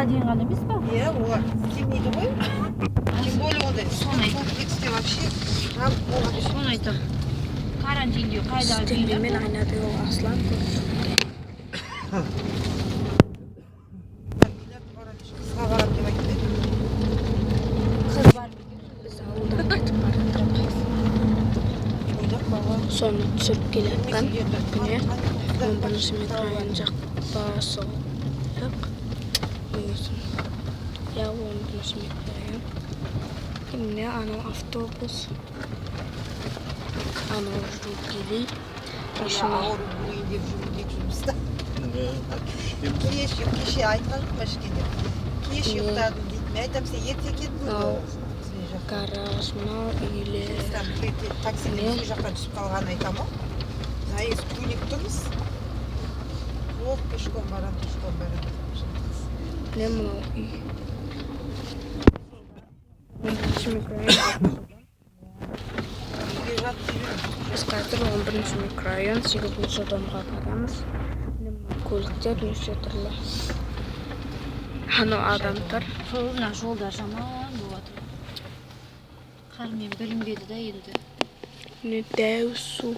дейін ғана емес па? Иә, олар істемейді ғой. Тем более ондай комплексте вообще жабық болған. Соны айтам. Карантинде қайда Істемей мен айнады ол Аслан көп. Қызға барам деп айтты. қыз бар ма екен? Біз ауылдан кетіп бара жатырмыз. Ойдақ бала. Соны түсіріп келе жатқан күне 11-ші микрорайон жаққа соғып. Өзім. Я 11-ші микрорайон. Міне анау автобус. Анау жүріп келейік. Машина. Ауыр ойын деп жүрмейді жұмыста. Кеше айтқан жоқ мәшкеде. Кеше ұқтадым дейді. Мен айтам сен ерте кет болды. Гараж, мынау үйлер. Таксимен сол жақтан түсіп қалғанын айтам ғой. Заезд көлік тұрмыз. Жоқ, пешком барам. Не мынау үй. 11-ші микрорайон. Біз қазір 11-ші микрорайон 8-ші домға барамыз. Көліктер неше түрлі. Анау адамдар. Мына жолдар жаман болады. Қармен білінбеді да енді. Не дәу су.